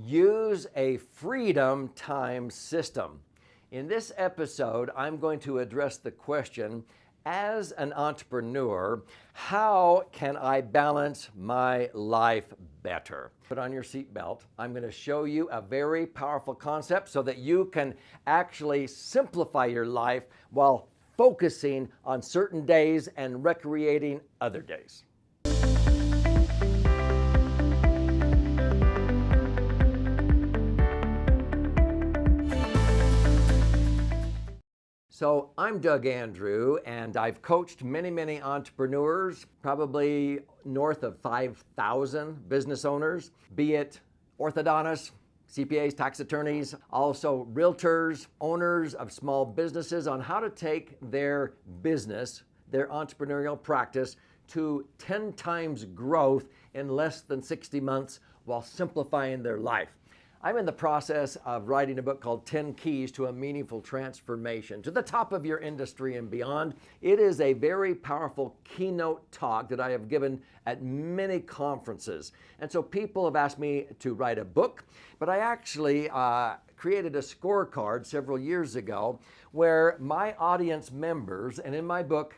Use a freedom time system. In this episode, I'm going to address the question, as an entrepreneur, how can I balance my life better? Put on your seatbelt. I'm going to show you a very powerful concept so that you can actually simplify your life while focusing on certain days and recreating other days. So I'm Doug Andrew, and I've coached many entrepreneurs, probably north of 5,000 business owners, be it orthodontists, CPAs, tax attorneys, also realtors, owners of small businesses, on how to take their business, their entrepreneurial practice, to 10 times growth in less than 60 months while simplifying their life. I'm in the process of writing a book called 10 Keys to a Meaningful Transformation to the Top of Your Industry and Beyond. It is a very powerful keynote talk that I have given at many conferences. And so people have asked me to write a book, but I actually created a scorecard several years ago where my audience members, and in my book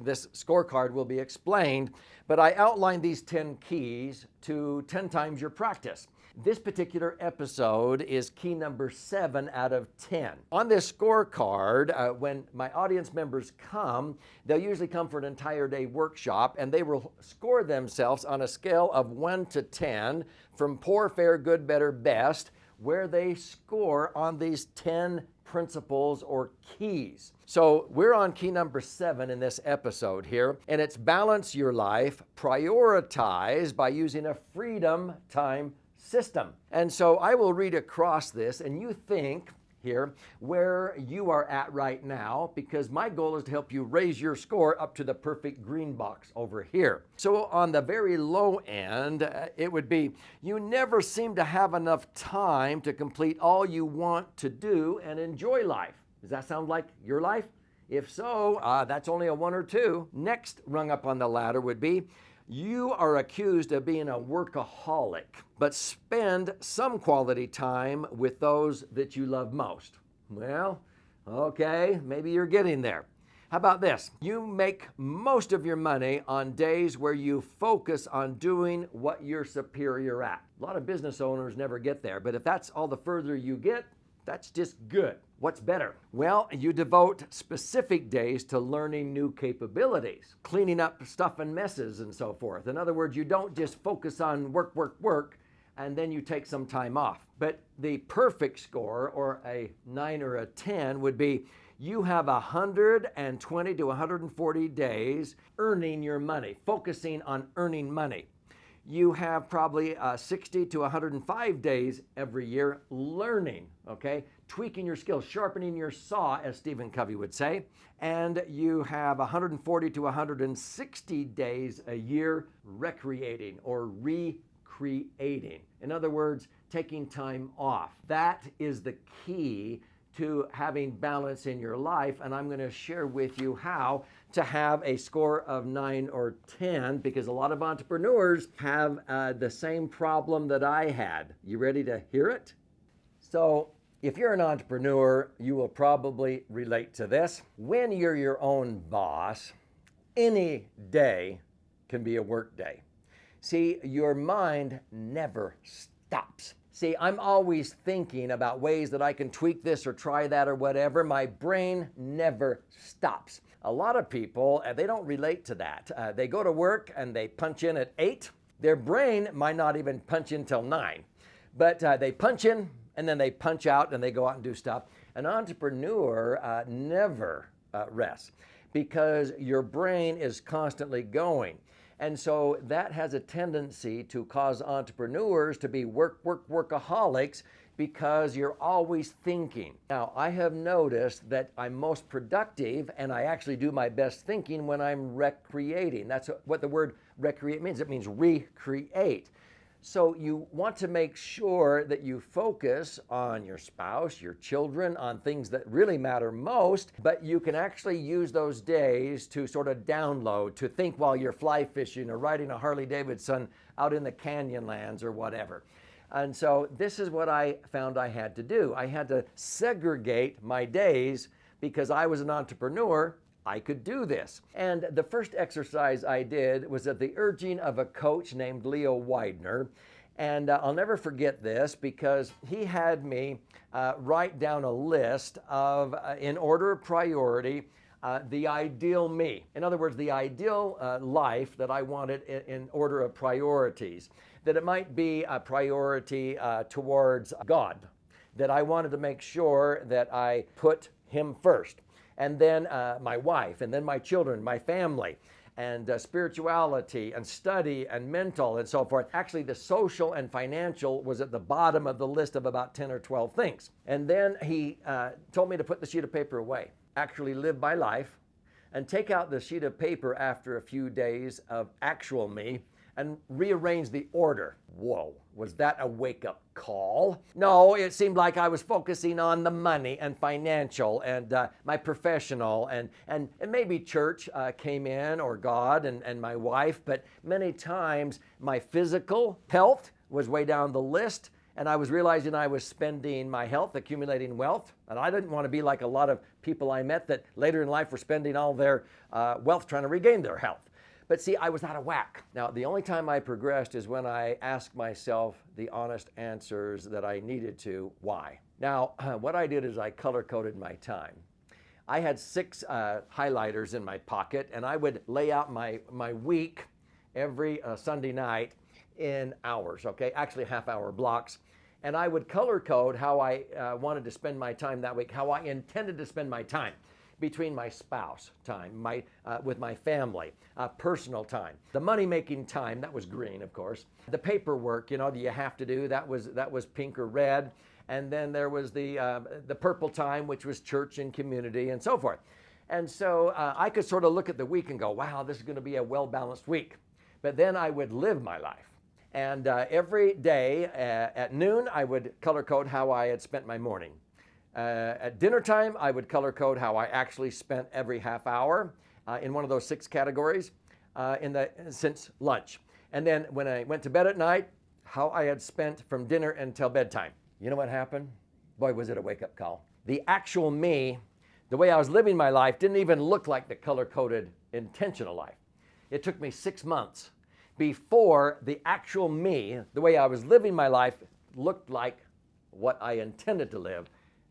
this scorecard will be explained, but I outlined these 10 keys to 10 times your practice. This particular episode is key number 7 out of 10. On this scorecard, when my audience members come, they'll usually come for an entire day workshop, and they will score themselves on a scale of 1 to 10, from poor, fair, good, better, best, where they score on these 10 principles or keys. So we're on key number 7 in this episode here, and it's balance your life, prioritize by using a freedom time system. And so I will read across this, and you think here where you are at right now, because my goal is to help you raise your score up to the perfect green box over here. So on the very low end, it would be, you never seem to have enough time to complete all you want to do and enjoy life. Does that sound like your life? If so, that's only a 1 or 2. Next rung up on the ladder would be, you are accused of being a workaholic, but spend some quality time with those that you love most. Well, okay, maybe you're getting there. How about this? You make most of your money on days where you focus on doing what you're superior at. A lot of business owners never get there, but if that's all the further you get, that's just good. What's better? Well, you devote specific days to learning new capabilities, cleaning up stuff and messes and so forth. In other words, you don't just focus on work, and then you take some time off. But the perfect score, or a 9 or a 10, would be you have 120 to 140 days earning your money, focusing on earning money. You have probably 60 to 105 days every year learning, okay? Tweaking your skills, sharpening your saw, as Stephen Covey would say. And you have 140 to 160 days a year recreating or recreating. In other words, taking time off. That is the key to having balance in your life, and I'm going to share with you how to have a score of 9 or 10, because a lot of entrepreneurs have the same problem that I had. You ready to hear it? So if you're an entrepreneur, you will probably relate to this. When you're your own boss, any day can be a work day. See, your mind never stops. See, I'm always thinking about ways that I can tweak this or try that or whatever. My brain never stops. A lot of people, they don't relate to that. They go to work and they punch in at 8. Their brain might not even punch in till 9. But they punch in and then they punch out and they go out and do stuff. An entrepreneur never rests, because your brain is constantly going. And so that has a tendency to cause entrepreneurs to be workaholics, because you're always thinking. Now, I have noticed that I'm most productive and I actually do my best thinking when I'm recreating. That's what the word recreate means. It means recreate. So you want to make sure that you focus on your spouse, your children, on things that really matter most, but you can actually use those days to sort of download, to think while you're fly fishing or riding a Harley Davidson out in the canyon lands or whatever. And so this is what I found I had to do. I had to segregate my days because I was an entrepreneur. I could do this. And the first exercise I did was at the urging of a coach named Leo Widener. And I'll never forget this because he had me write down a list of, in order of priority, the ideal me. In other words, the ideal life that I wanted in order of priorities. That it might be a priority towards God. That I wanted to make sure that I put Him first. And then my wife, and then my children, my family, and spirituality, and study, and mental, and so forth. Actually, the social and financial was at the bottom of the list of about 10 or 12 things. And then he told me to put the sheet of paper away, actually live my life, and take out the sheet of paper after a few days of actual me, and rearrange the order. Whoa, was that a wake-up call? No, it seemed like I was focusing on the money and financial and my professional and maybe church came in, or God and my wife, but many times my physical health was way down the list, and I was realizing I was spending my health accumulating wealth, and I didn't want to be like a lot of people I met that later in life were spending all their wealth trying to regain their health. But see, I was out of whack. Now, the only time I progressed is when I asked myself the honest answers that I needed to. Why? Now, what I did is I color-coded my time. I had 6 highlighters in my pocket, and I would lay out my week every Sunday night in hours, okay? Actually, half-hour blocks. And I would color-code how I wanted to spend my time that week, how I intended to spend my time. Between my spouse time, with my family, personal time, the money-making time, that was green, of course. The paperwork, that you have to do, that was pink or red. And then there was the purple time, which was church and community and so forth. And so I could sort of look at the week and go, wow, this is going to be a well-balanced week. But then I would live my life. And every day at noon, I would color code how I had spent my morning. At dinner time, I would color code how I actually spent every half hour in one of those 6 categories since lunch. And then when I went to bed at night, how I had spent from dinner until bedtime. You know what happened? Boy, was it a wake-up call. The actual me, the way I was living my life, didn't even look like the color-coded intentional life. It took me 6 months before the actual me, the way I was living my life, looked like what I intended to live.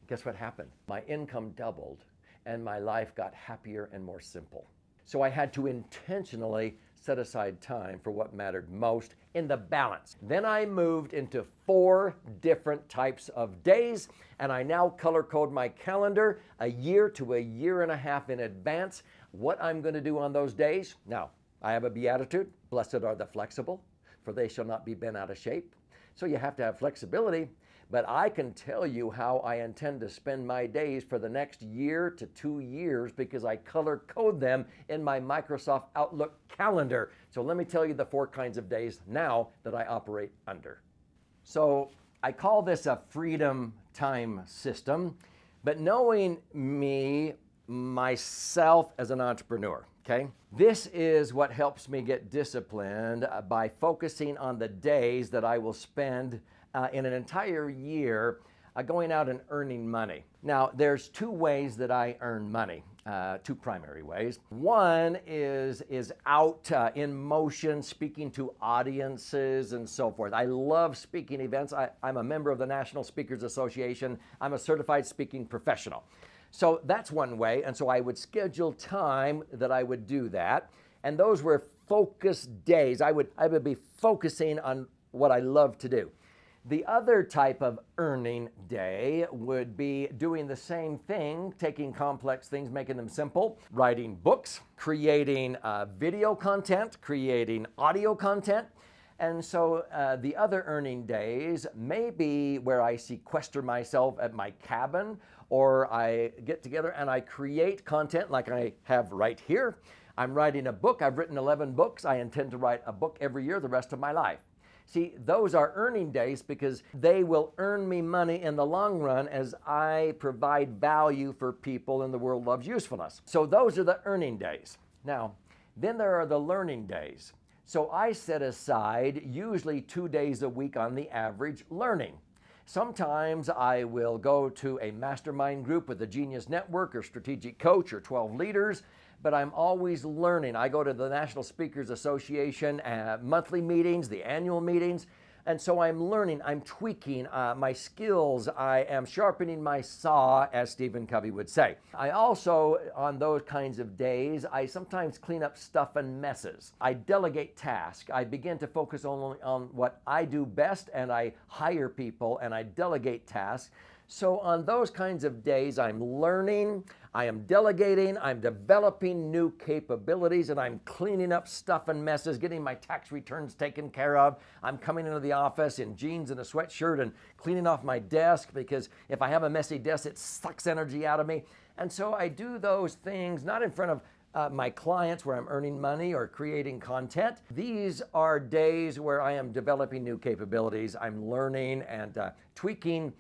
Guess what happened? My income doubled and my life got happier and more simple. So I had to intentionally set aside time for what mattered most in the balance. Then I moved into 4 different types of days, and I now color code my calendar a year to a year and a half in advance what I'm going to do on those days. Now, I have a beatitude. Blessed are the flexible, for they shall not be bent out of shape. So you have to have flexibility. But I can tell you how I intend to spend my days for the next year to 2 years because I color code them in my Microsoft Outlook calendar. So let me tell you the 4 kinds of days now that I operate under. So I call this a freedom time system, but knowing me, myself as an entrepreneur, okay? This is what helps me get disciplined by focusing on the days that I will spend in an entire year going out and earning money. Now, there's 2 ways that I earn money, 2 primary ways. One is out in motion, speaking to audiences and so forth. I love speaking events. I'm a member of the National Speakers Association. I'm a certified speaking professional. So that's one way, and so I would schedule time that I would do that, and those were focused days. I would be focusing on what I love to do. The other type of earning day would be doing the same thing, taking complex things, making them simple, writing books, creating video content, creating audio content. And so the other earning days may be where I sequester myself at my cabin, or I get together and I create content like I have right here. I'm writing a book. I've written 11 books. I intend to write a book every year the rest of my life. See, those are earning days because they will earn me money in the long run as I provide value for people, and the world loves usefulness. So those are the earning days. Now, then there are the learning days. So I set aside usually 2 days a week on the average learning. Sometimes I will go to a mastermind group with the Genius Network or Strategic Coach or 12 Leaders, but I'm always learning. I go to the National Speakers Association monthly meetings, the annual meetings, and so I'm learning, I'm tweaking my skills, I am sharpening my saw, as Stephen Covey would say. I also, on those kinds of days, I sometimes clean up stuff and messes. I delegate tasks. I begin to focus only on what I do best, and I hire people and I delegate tasks. So on those kinds of days, I'm learning, I am delegating, I'm developing new capabilities, and I'm cleaning up stuff and messes, getting my tax returns taken care of. I'm coming into the office in jeans and a sweatshirt and cleaning off my desk, because if I have a messy desk, it sucks energy out of me. And so I do those things not in front of my clients where I'm earning money or creating content. These are days where I am developing new capabilities. I'm learning and tweaking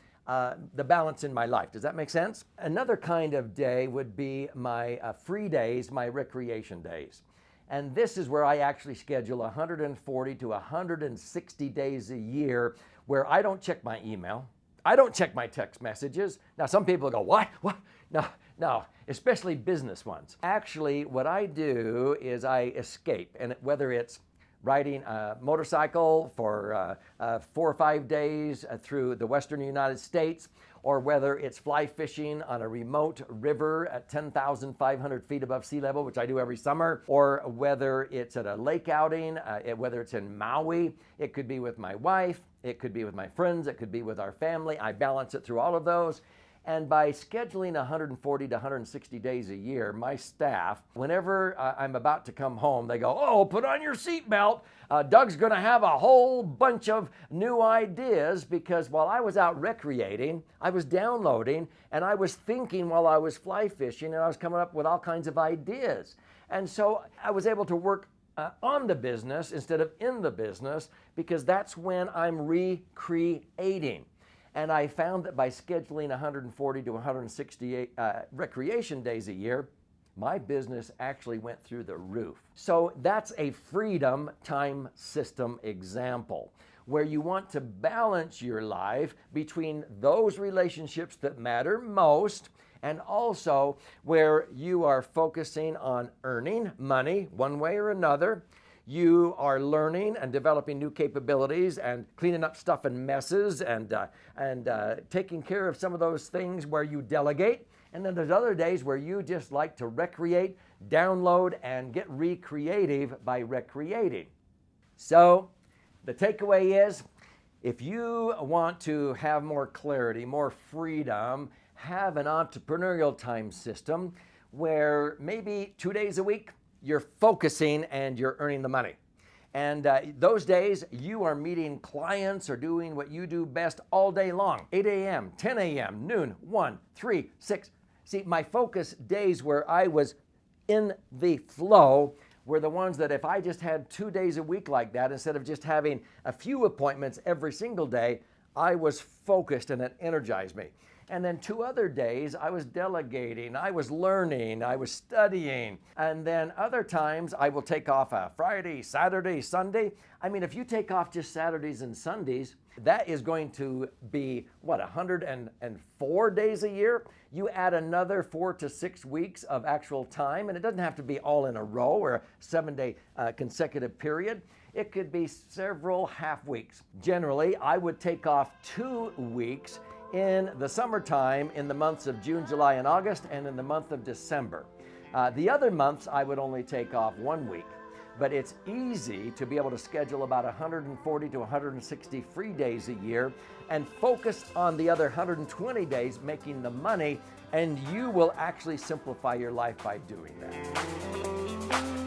the balance in my life. Does that make sense? Another kind of day would be my free days, my recreation days. And this is where I actually schedule 140 to 160 days a year where I don't check my email. I don't check my text messages. Now, some people go, what? No, especially business ones. Actually, what I do is I escape, and whether it's riding a motorcycle for 4 or 5 days through the western United States, or whether it's fly fishing on a remote river at 10,500 feet above sea level, which I do every summer, or whether it's at a lake outing, whether it's in Maui. It could be with my wife, it could be with my friends, it could be with our family. I balance it through all of those. And by scheduling 140 to 160 days a year, my staff, whenever I'm about to come home, they go, oh, put on your seatbelt. Doug's going to have a whole bunch of new ideas, because while I was out recreating, I was downloading, and I was thinking while I was fly fishing, and I was coming up with all kinds of ideas. And so I was able to work on the business instead of in the business, because that's when I'm recreating. And I found that by scheduling 140 to 168 recreation days a year, my business actually went through the roof. So that's a freedom time system example, where you want to balance your life between those relationships that matter most, and also where you are focusing on earning money one way or another. You are learning and developing new capabilities and cleaning up stuff and messes and taking care of some of those things where you delegate. And then there's other days where you just like to recreate, download, and get recreative by recreating. So the takeaway is, if you want to have more clarity, more freedom, have an entrepreneurial time system where maybe 2 days a week, you're focusing and you're earning the money. And those days you are meeting clients or doing what you do best all day long. 8 a.m., 10 a.m., noon, 1, 3, 6. See, my focus days where I was in the flow were the ones that if I just had 2 days a week like that, instead of just having a few appointments every single day, I was focused and it energized me. And then 2 other days, I was delegating, I was learning, I was studying. And then other times, I will take off a Friday, Saturday, Sunday. I mean, if you take off just Saturdays and Sundays, that is going to be, 104 days a year? You add another 4 to 6 weeks of actual time, and it doesn't have to be all in a row or a 7-day consecutive period. It could be several half weeks. Generally, I would take off 2 weeks in the summertime, in the months of June, July, and August, and in the month of December. The other months, I would only take off 1 week. But it's easy to be able to schedule about 140 to 160 free days a year and focus on the other 120 days making the money, and you will actually simplify your life by doing that.